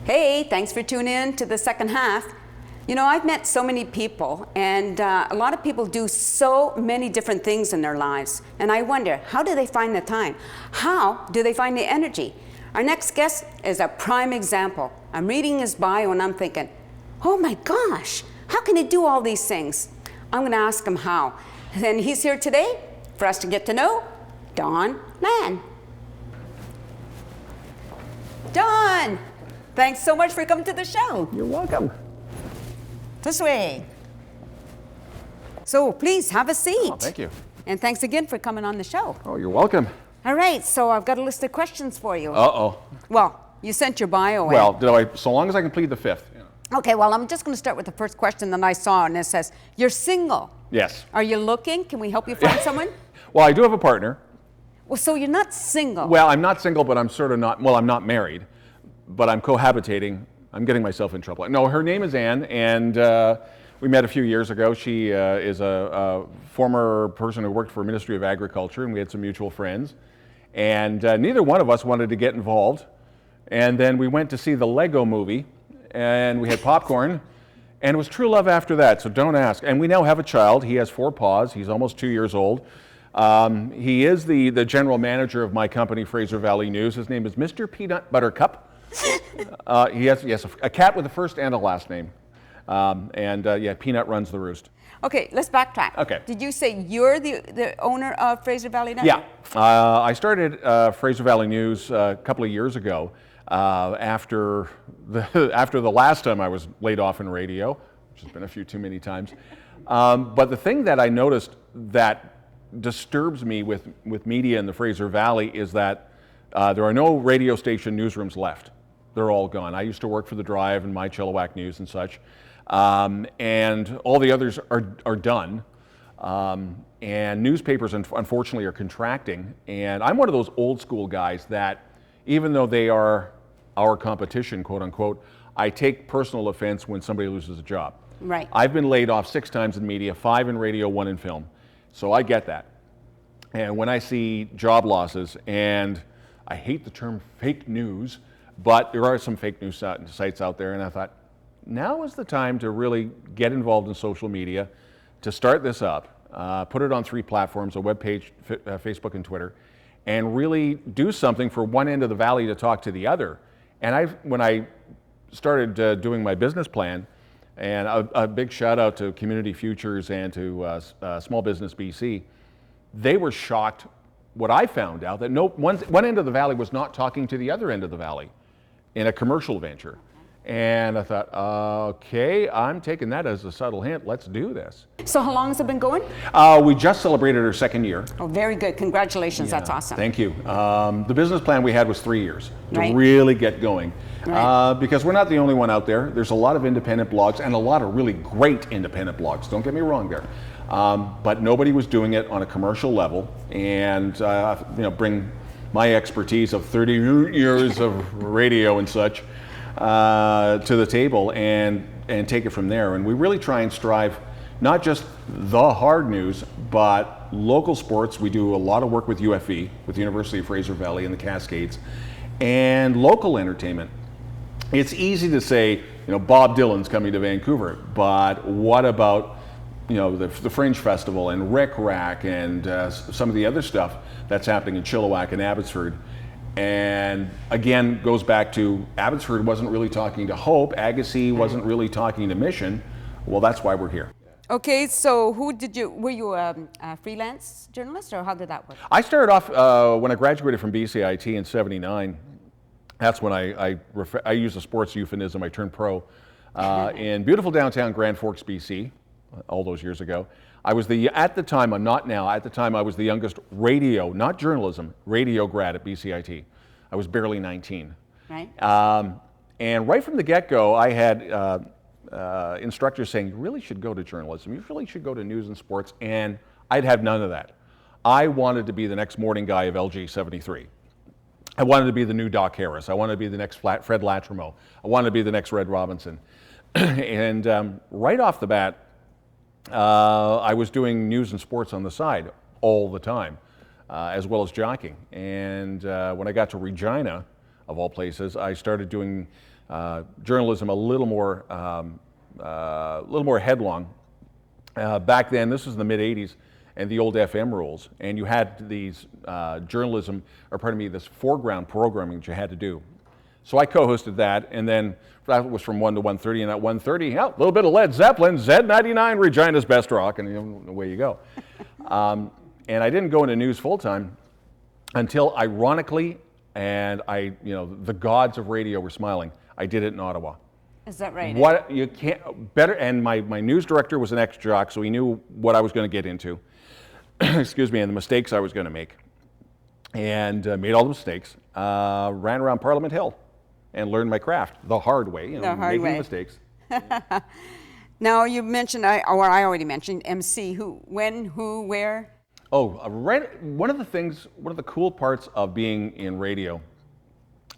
Hey, thanks for tuning in to the second half. You know, I've met so many people, and a lot of people do so many different things in their lives. And I wonder, how do they find the time? How do they find the energy? Our next guest is a prime example. I'm reading his bio and I'm thinking, oh my gosh, how can he do all these things? I'm gonna ask him how. And he's here today for us to get to know Don Lehn. Don, thanks so much for coming to the show. You're welcome. This way. So please have a seat. Oh, thank you. And thanks again for coming on the show. Oh, you're welcome. All right, so I've got a list of questions for you. Uh-oh. Well, you sent your bio in. Well, so long as I can plead the fifth. Okay, well, I'm just going to start with the first question that I saw, and it says, you're single. Yes. Are you looking? Can we help you find someone? Well, I do have a partner. Well, so you're not single. Well, I'm not single, but I'm sort of not, well, I'm not married, but I'm cohabitating. I'm getting myself in trouble. No, her name is Ann, and we met a few years ago. She is a former person who worked for Ministry of Agriculture, and we had some mutual friends. And neither one of us wanted to get involved. And then we went to see the Lego movie, and we had popcorn, and it was true love after that, so don't ask. And we now have a child. He has 4 paws. He's almost 2 years old. He is the general manager of my company, Fraser Valley News. His name is Mr. Peanut Buttercup. He has a cat with a first and a last name. Yeah, Peanut runs the roost. Okay, let's backtrack. Okay. Did you say you're the owner of Fraser Valley Network? Yeah. I started Fraser Valley News a couple of years ago after the last time I was laid off in radio, which has been a few too many times. But the thing that I noticed that disturbs me with media in the Fraser Valley is that there are no radio station newsrooms left. They're all gone. I used to work for The Drive and My Chilliwack News and such, and all the others are done. And newspapers, unfortunately, are contracting. And I'm one of those old school guys that, even though they are our competition, quote unquote, I take personal offense when somebody loses a job. Right. I've been laid off 6 times in media, 5 in radio, 1 in film. So I get that. And when I see job losses, and I hate the term fake news, but there are some fake news sites out there, and I thought, now is the time to really get involved in social media, to start this up, put it on 3 platforms, a webpage, Facebook and Twitter, and really do something for one end of the valley to talk to the other. And when I started doing my business plan, and a big shout out to Community Futures and to Small Business BC, they were shocked what I found out, that one end of the valley was not talking to the other end of the valley in a commercial venture. And I thought, okay, I'm taking that as a subtle hint. Let's do this. So how long has it been going? We just celebrated our 2nd year. Oh, very good. Congratulations. Yeah, that's awesome. Thank you. The business plan we had was 3 years to Right. really get going. Right. Because we're not the only one out there. There's a lot of independent blogs and a lot of really great independent blogs. Don't get me wrong there. But nobody was doing it on a commercial level, and bring my expertise of 30 years of radio and such to the table and take it from there. And we really try and strive not just the hard news, but local sports. We do a lot of work with UFV, with the University of Fraser Valley and the Cascades, and local entertainment. It's easy to say, Bob Dylan's coming to Vancouver, but what about the Fringe Festival and Rick Rack and some of the other stuff that's happening in Chilliwack and Abbotsford? And again, goes back to Abbotsford wasn't really talking to Hope, Agassiz wasn't really talking to Mission. Well, that's why we're here. Okay, so were you a freelance journalist, or how did that work? I started off when I graduated from BCIT in '79. That's when I use a sports euphemism, I turned pro in beautiful downtown Grand Forks, BC, all those years ago. I was at the time, I'm not now, at the time I was the youngest radio, not journalism, radio grad at BCIT. I was barely 19. Right. And right from the get-go, I had instructors saying, you really should go to journalism, you really should go to news and sports, and I'd have none of that. I wanted to be the next morning guy of LG 73. I wanted to be the new Doc Harris. I wanted to be the next Fred Latrimo. I wanted to be the next Red Robinson. And right off the bat, I was doing news and sports on the side all the time, as well as jockeying. And when I got to Regina, of all places, I started doing journalism a little more headlong. Back then, this was in the mid '80s, and the old FM rules, and you had these this foreground programming that you had to do. So I co-hosted that, and then that was from 1 to 1:30, and at 1:30, a little bit of Led Zeppelin, Z99, Regina's Best Rock, and away you go. And I didn't go into news full-time until, ironically, and the gods of radio were smiling, I did it in Ottawa. Is that right? What you can't better, and my news director was an ex-jock, so he knew what I was going to get into. Excuse me, and the mistakes I was going to make, and made all the mistakes. Ran around Parliament Hill, and learned my craft the hard way. Making mistakes. Now you mentioned, I already mentioned MC. Who, when, who, where? Oh, one of the cool parts of being in radio,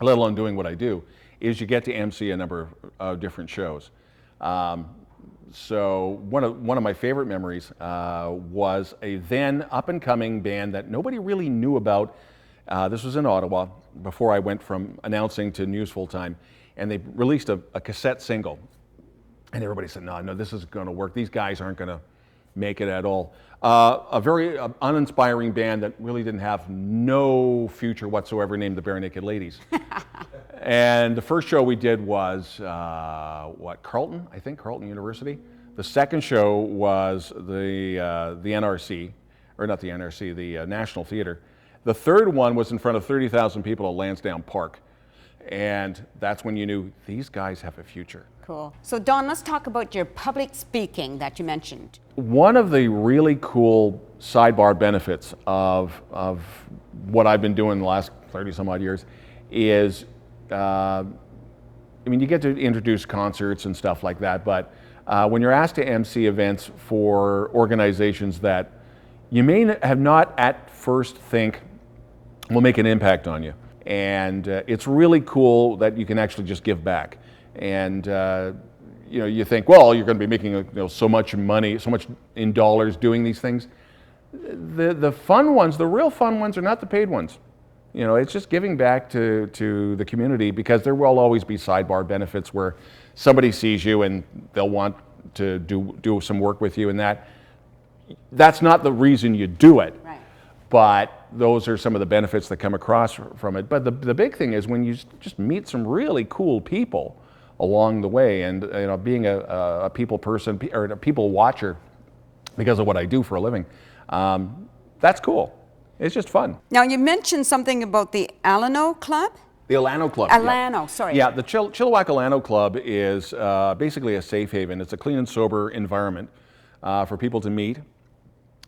let alone doing what I do, is you get to MC a number of different shows. So one of my favorite memories was a then up-and-coming band that nobody really knew about. This was in Ottawa before I went from announcing to news full-time, and they released a cassette single. And everybody said, no, this isn't going to work. These guys aren't going to make it at all. A very uninspiring band that really didn't have no future whatsoever, named the Bare Naked Ladies. And the first show we did was, Carleton? I think Carleton University. The second show was the NRC, or not the NRC, the National Theatre. The third one was in front of 30,000 people at Lansdowne Park. And that's when you knew these guys have a future. Cool. So Don, let's talk about your public speaking that you mentioned. One of the really cool sidebar benefits of what I've been doing the last 30 some odd years is, you get to introduce concerts and stuff like that, but when you're asked to MC events for organizations that you may have not at first think will make an impact on you. And it's really cool that you can actually just give back. And you think, well, you're going to be making so much money, so much in dollars doing these things. The fun ones, the real fun ones, are not the paid ones. It's just giving back to the community, because there will always be sidebar benefits where somebody sees you and they'll want to do some work with you, and that's not the reason you do it. Right. But those are some of the benefits that come across from it. But the big thing is when you just meet some really cool people along the way, and being a people person or a people watcher because of what I do for a living, that's cool. It's just fun. Now you mentioned something about the Alano Club? The Alano Club. Alano, yeah. Sorry. Yeah, the Chilliwack Alano Club is basically a safe haven. It's a clean and sober environment for people to meet.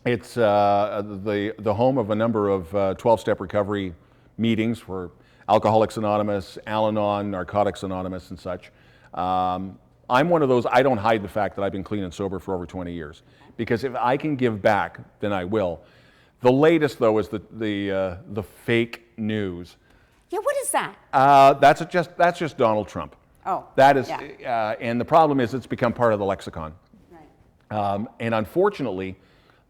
It's the home of a number of 12-step recovery meetings for Alcoholics Anonymous, Al-Anon, Narcotics Anonymous, and such. I'm one of those. I don't hide the fact that I've been clean and sober for over 20 years, because if I can give back, then I will. The latest, though, is the fake news. Yeah, what is that? That's just Donald Trump. Oh, that is, yeah. And the problem is it's become part of the lexicon. Right. And unfortunately,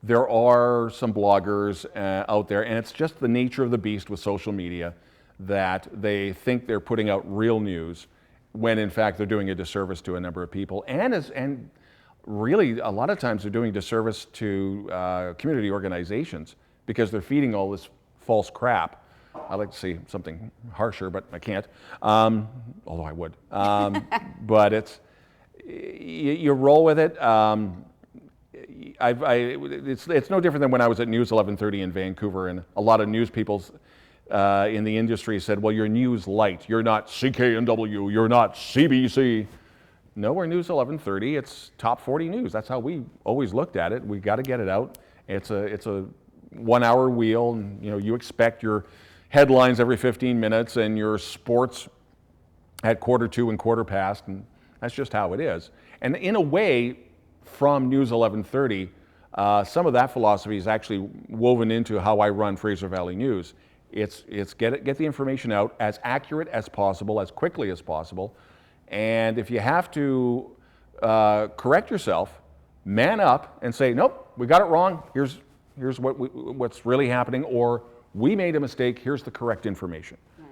there are some bloggers out there, and it's just the nature of the beast with social media, that they think they're putting out real news when in fact they're doing a disservice to a number of people, and really a lot of times they're doing disservice to community organizations, because they're feeding all this false crap. I like to say something harsher, but I can't, although I would. But you roll with it. It's no different than when I was at News 1130 in Vancouver, and a lot of news people in the industry said, well, you're News Light, you're not CKNW, you're not CBC. No, we're News 1130, it's top 40 news. That's how we always looked at it. We got to get it out. It's a 1 hour wheel, and you expect your headlines every 15 minutes and your sports at 1:45 and 1:15, and that's just how it is. And in a way, from News 1130, some of that philosophy is actually woven into how I run Fraser Valley News. It's get the information out as accurate as possible, as quickly as possible, and if you have to correct yourself, man up and say, nope, we got it wrong. Here's what's really happening, or we made a mistake. Here's the correct information. Right.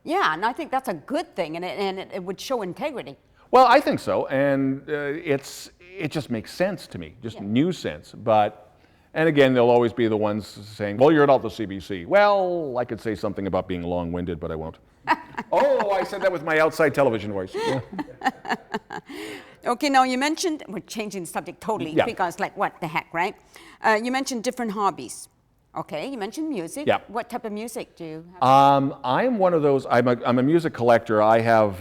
Yeah, and I think that's a good thing, and it would show integrity. Well, I think so, and it just makes sense to me, just new sense. But, and again, there'll always be the ones saying, well, you're not the CBC. Well, I could say something about being long-winded, but I won't. Oh, I said that with my outside television voice. Yeah. Okay, now you mentioned, we're changing the subject totally, because like, what the heck, right? You mentioned different hobbies. Okay, you mentioned music. Yeah. What type of music do you have? I'm one of those, I'm a music collector. I have,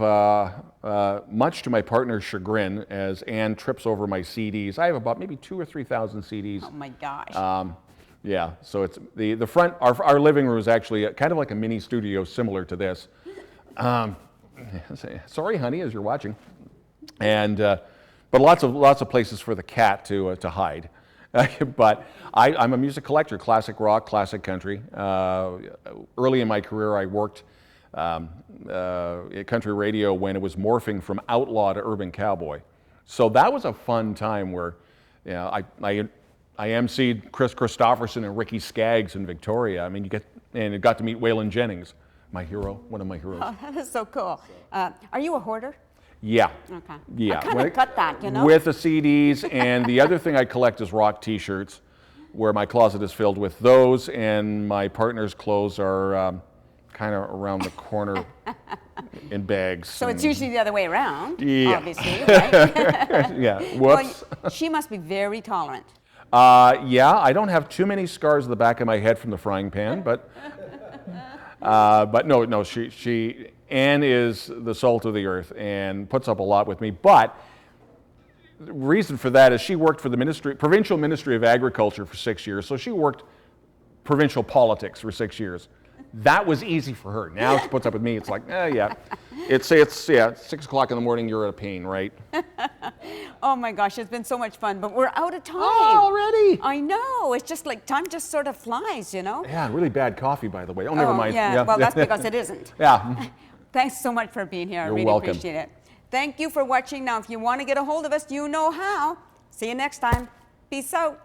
much to my partner's chagrin, as Ann trips over my CDs, I have about maybe 2,000 or 3,000 CDs. Oh my gosh. Yeah, so it's the front, our living room is actually kind of like a mini studio similar to this. Sorry, honey, as you're watching. And, but lots of places for the cat to hide. But I'm a music collector, classic rock, classic country. Early in my career, I worked at country radio when it was morphing from outlaw to urban cowboy. So that was a fun time where, you know, I emceed Chris Christopherson and Ricky Skaggs in Victoria. I mean, you got to meet Waylon Jennings, my hero, one of my heroes. Oh, that is so cool. Are you a hoarder? Yeah. Okay. Yeah. I kind of cut that, you know? With the CDs, and the other thing I collect is rock T-shirts, where my closet is filled with those, and my partner's clothes are kind of around the corner in bags. So it's usually the other way around, yeah. obviously, right? Yeah. Whoops. Well, she must be very tolerant. Yeah, I don't have too many scars on the back of my head from the frying pan, but no, Ann is the salt of the earth and puts up a lot with me. But the reason for that is she worked for the Provincial Ministry of Agriculture for 6 years, so she worked provincial politics for 6 years. That was easy for her. Now she puts up with me. It's like, yeah. It's 6 o'clock in the morning. You're a pain, right? Oh my gosh, it's been so much fun, but we're out of time. Oh, already? I know. It's just like time just sort of flies, you know? Yeah, really bad coffee, by the way. Oh, never mind. Yeah, well, that's because it isn't. Yeah. Thanks so much for being here. You're I really welcome. appreciate it. Thank you for watching. Now, if you want to get a hold of us, you know how. See you next time. Peace out.